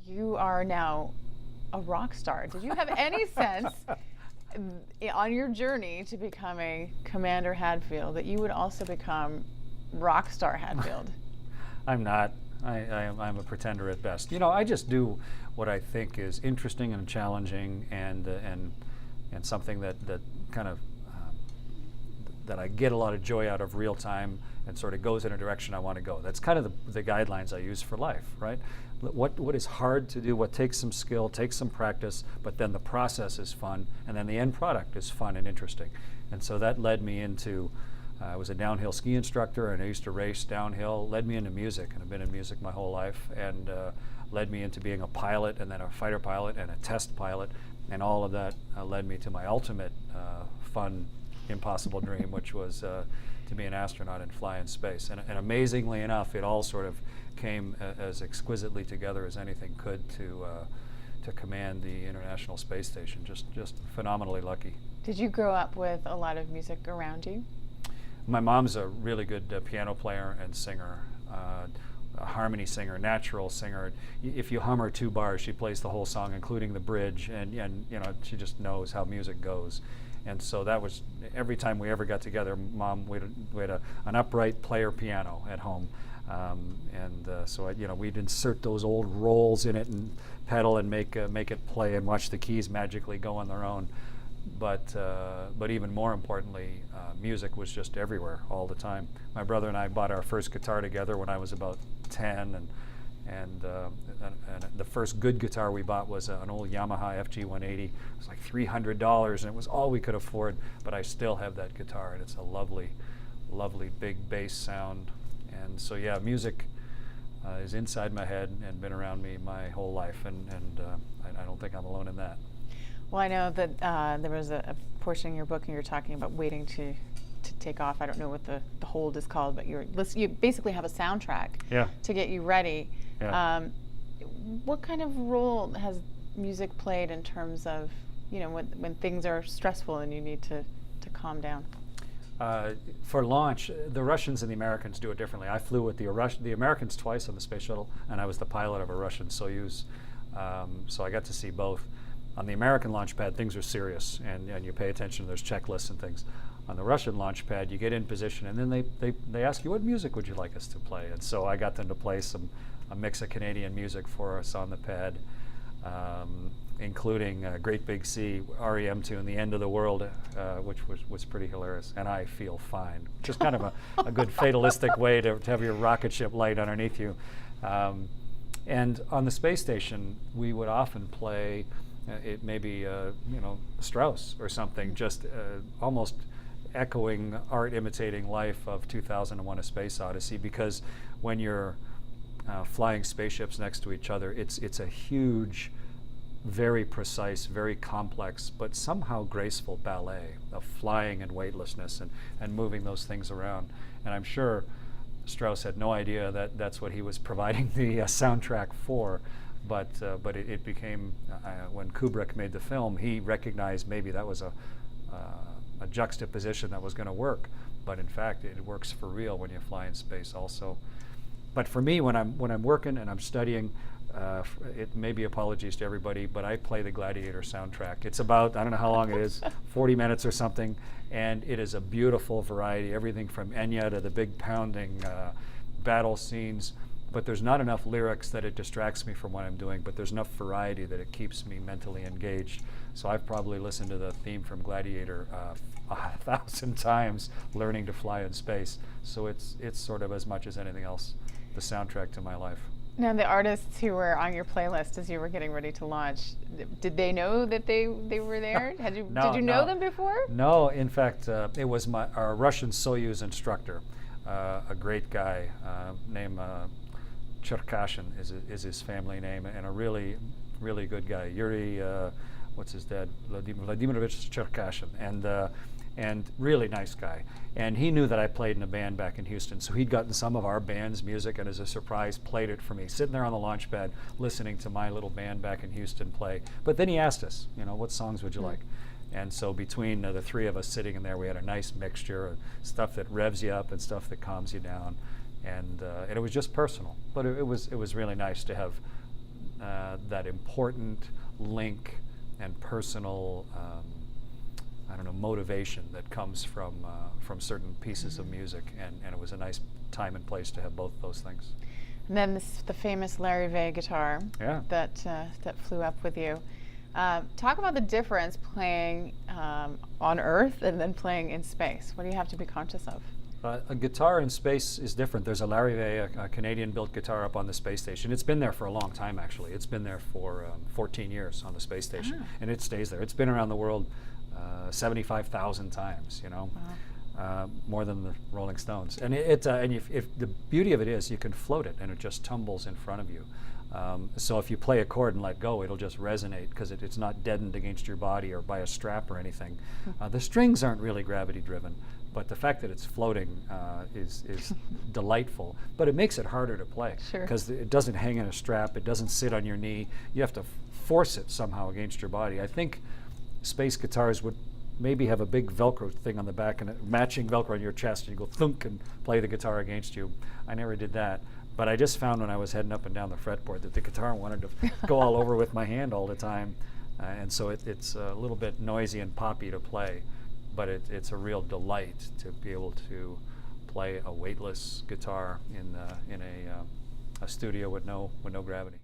you are now a rock star. Did you have any sense on your journey to becoming Commander Hadfield that you would also become rock star Hadfield? I'm not. I'm a pretender at best. You know, I just do what I think is interesting and challenging, and something that kind of that I get a lot of joy out of real time, and sort of goes in a direction I want to go. That's kind of the guidelines I use for life, right? What is hard to do, what takes some skill, takes some practice, but then the process is fun, and then the end product is fun and interesting. And so that led me into, I was a downhill ski instructor, and I used to race downhill, led me into music, and I've been in music my whole life, and led me into being a pilot, and then a fighter pilot, and a test pilot, and all of that led me to my ultimate fun, impossible dream, which was to be an astronaut and fly in space. And amazingly enough, it all sort of came as exquisitely together as anything could to command the International Space Station. Just phenomenally lucky. Did you grow up with a lot of music around you? My mom's a really good piano player and singer, a harmony singer, natural singer. If you hum her 2 bars, she plays the whole song, including the bridge, and you know, she just knows how music goes. And so that was, every time we ever got together, Mom, we had an upright player piano at home. So you know, we'd insert those old rolls in it and pedal and make it play, and watch the keys magically go on their own. But even more importantly, music was just everywhere all the time. My brother and I bought our first guitar together when I was about 10, and the first good guitar we bought was an old Yamaha FG-180. It was like $300, and it was all we could afford, but I still have that guitar, and it's a lovely, lovely big bass sound. And so yeah, music is inside my head and been around me my whole life, and I don't think I'm alone in that. Well, I know that there was a portion in your book, and you were talking about waiting to take off. I don't know what the hold is called, but you basically have a soundtrack to get you ready. Yeah. What kind of role has music played in terms of, you know, when things are stressful and you need to calm down? For launch, the Russians and the Americans do it differently. I flew with the Americans twice on the space shuttle, and I was the pilot of a Russian Soyuz, so I got to see both. On the American launch pad, things are serious, and you pay attention. There's checklists and things. On the Russian launch pad, you get in position, and then they ask you, what music would you like us to play? And so I got them to play a mix of Canadian music for us on the pad, including Great Big Sea, REM tune, The End of the World, which was pretty hilarious. And I Feel Fine. Just kind of a good fatalistic way to have your rocket ship light underneath you. And on the space station, we would often play it may be you know, Strauss or something, just almost echoing art imitating life of 2001: A Space Odyssey, because when you're flying spaceships next to each other, it's a huge, very precise, very complex, but somehow graceful ballet of flying and weightlessness and moving those things around. And I'm sure Strauss had no idea that that's what he was providing the soundtrack for. But it became, when Kubrick made the film, he recognized maybe that was a juxtaposition that was going to work. But in fact, it works for real when you fly in space also. But for me, when I'm working and I'm studying, it may be apologies to everybody, but I play the Gladiator soundtrack. It's about, I don't know how long it is, 40 minutes or something, and it is a beautiful variety, everything from Enya to the big pounding battle scenes. But there's not enough lyrics that it distracts me from what I'm doing, but there's enough variety that it keeps me mentally engaged. So I've probably listened to the theme from Gladiator 1,000 times, learning to fly in space. So it's sort of, as much as anything else, the soundtrack to my life. Now, the artists who were on your playlist as you were getting ready to launch, did they know that they were there? Did you know them before? No, in fact, it was our Russian Soyuz instructor, a great guy named Cherkashin is his family name, and a really, really good guy. Yuri, what's his dad? Vladimirovich Cherkashin, and really nice guy. And he knew that I played in a band back in Houston, so he'd gotten some of our band's music, and as a surprise played it for me, sitting there on the launch pad listening to my little band back in Houston play. But then he asked us, you know, what songs would you like? And so between the three of us sitting in there, we had a nice mixture of stuff that revs you up and stuff that calms you down. And it was just personal, but it was really nice to have that important link and personal, I don't know, motivation that comes from certain pieces of music, and it was a nice time and place to have both those things. And then the famous Larry Vey guitar that flew up with you. Talk about the difference playing on Earth and then playing in space. What do you have to be conscious of? A guitar in space is different. There's a Larry Vey, a Canadian-built guitar up on the space station. It's been there for a long time, actually. It's been there for 14 years on the space station, and it stays there. It's been around the world 75,000 times, you know. Wow. More than the Rolling Stones. And if the beauty of it is you can float it and it just tumbles in front of you. So if you play a chord and let go, it'll just resonate because it's not deadened against your body or by a strap or anything. The strings aren't really gravity driven, but the fact that it's floating is delightful. But it makes it harder to play because it doesn't hang in a strap, it doesn't sit on your knee. You have to force it somehow against your body. I think space guitars would maybe have a big Velcro thing on the back and a matching Velcro on your chest, and you go thunk and play the guitar against you. I never did that, but I just found when I was heading up and down the fretboard that the guitar wanted to go all over with my hand all the time, and so it's a little bit noisy and poppy to play, but it's a real delight to be able to play a weightless guitar in a studio with no gravity.